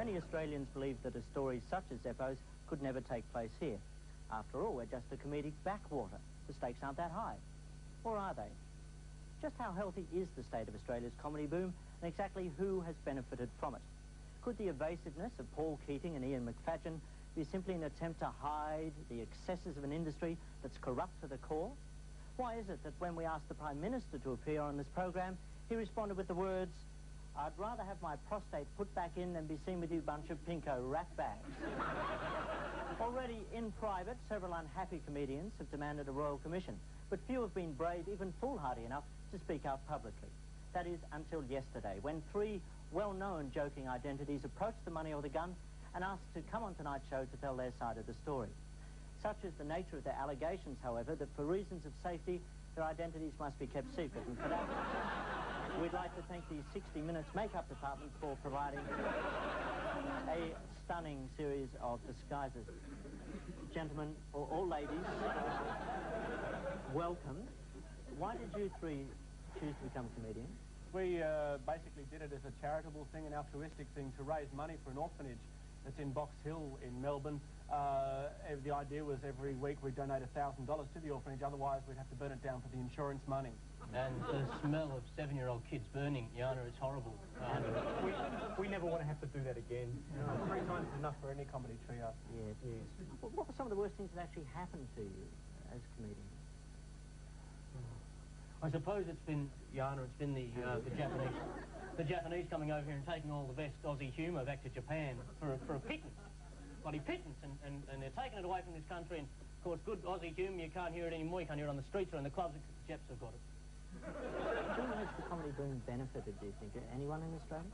Many Australians believe that a story such as Zeppo's could never take place here. After all, we're just a comedic backwater. The stakes aren't that high. Or are they? Just how healthy is the state of Australia's comedy boom, and exactly who has benefited from it? Could the evasiveness of Paul Keating and Ian McFadden be simply an attempt to hide the excesses of an industry that's corrupt to the core? Why is it that when we asked the Prime Minister to appear on this programme, he responded with the words, "I'd rather have my prostate put back in than be seen with you bunch of pinko rat bags." Already in private, several unhappy comedians have demanded a royal commission, but few have been brave, even foolhardy enough to speak out publicly. That is, until yesterday, when three well-known joking identities approached the money or the gun and asked to come on tonight's show to tell their side of the story. Such is the nature of their allegations, however, that for reasons of safety, their identities must be kept secret. And for that, we'd like to thank the 60 Minutes makeup department for providing a stunning series of disguises. Gentlemen, or ladies, welcome. Why did you three choose to become comedians? We basically did it as a charitable thing, an altruistic thing, to raise money for an orphanage that's in Box Hill in Melbourne. The idea was every week we'd donate $1,000 to the orphanage, otherwise we'd have to burn it down for the insurance money. And the smell of 7-year-old kids burning, Yana, it's horrible. We never want to have to do that again. 3 times is enough for any comedy trio. Yes, yes. What were some of the worst things that actually happened to you as comedians? I suppose it's been, Yana, it's been the Japanese coming over here and taking all the best Aussie humour back to Japan for a pittance. Bloody pittance, and they're taking it away from this country, and of course good Aussie humour, you can't hear it anymore, you can't hear it on the streets or in the clubs, because the Japs have got it. Who has the comedy boom benefited, do you think? Anyone in Australia?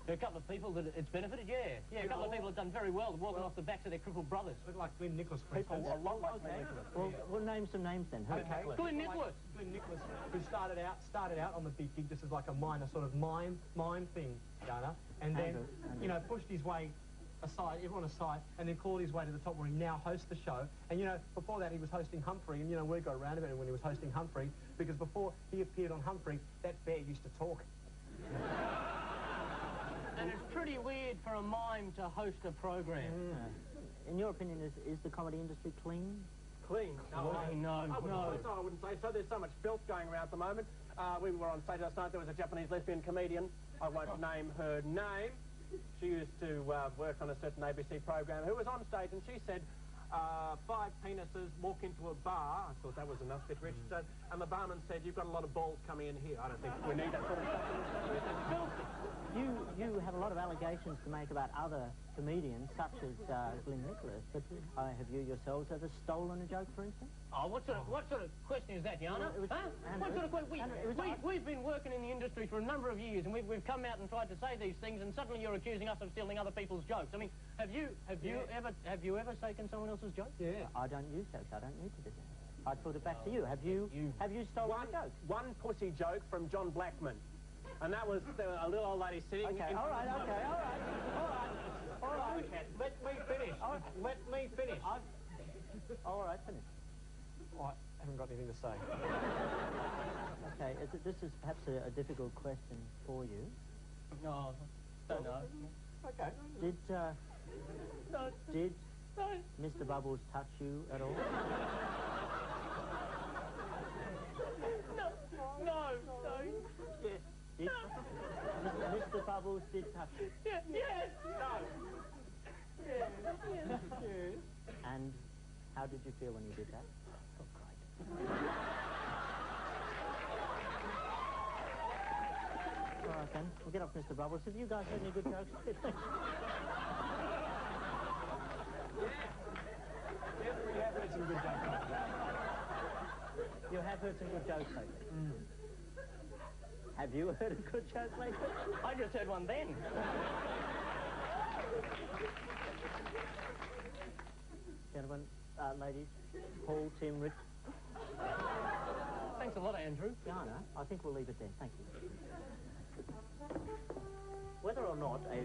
There are a couple of people that it's benefited, yeah. Yeah, a couple of people have done very well, walking off the backs of their crippled brothers. A bit like Glenn Nicholas, for People instance. a lot like Glenn Nicholas. Well, we'll name some names then. Who? Okay. Glenn Nicholas. Glenn Nicholas, who started out on the big gig just as like a minor sort of mime thing, Yana, and then, you know, pushed his way aside, everyone aside, and then clawed his way to the top where he now hosts the show. And, you know, before that he was hosting Humphrey, and, you know, we got around about it when he was hosting Humphrey, because before he appeared on Humphrey, that bear used to talk. And it's pretty weird for a mime to host a program. Yeah. In your opinion, is the comedy industry clean? Clean? No, I wouldn't say so. There's so much filth going around at the moment. We were on stage last night. There was a Japanese lesbian comedian. I won't name her name. She used to work on a certain ABC program, who was on stage, and she said, 5 penises walk into a bar. I thought that was enough, bit Richard. And the barman said, "You've got a lot of balls coming in here." I don't think we need that sort of stuff. You have a lot of allegations to make about other comedians, such as Glenn Nicholas, but have you yourselves ever stolen a joke, for instance? Oh, what sort of question is that, Yana? What sort of question? We've been working in the industry for a number of years, and we've come out and tried to say these things, and suddenly you're accusing us of stealing other people's jokes. I mean, have you ever taken someone else's joke? Yeah. I don't use jokes. I don't need to do that. I'd put it back to you. Have you stolen a joke? One pussy joke from John Blackman. And that was a little old lady sitting... Okay, all right. Let me finish. Let me finish. All right, finish. Oh, I haven't got anything to say. Okay, this is perhaps a difficult question for you. No, don't know. Okay. Did Mr. Bubbles touch you at all? No. Yes. Mr. Bubbles did touch you? Yes. No. Yes. And how did you feel when you did that? Oh, great. All right, then. We'll get off Mr. Bubbles. Have you guys had any good jokes? Yes, we have heard some good jokes. You have heard some good jokes lately? Have you heard a good joke lately? I just heard one then. Gentlemen, ladies, Paul, Tim, Rick. Thanks a lot, Andrew. Yana, I think we'll leave it there. Thank you. Whether or not a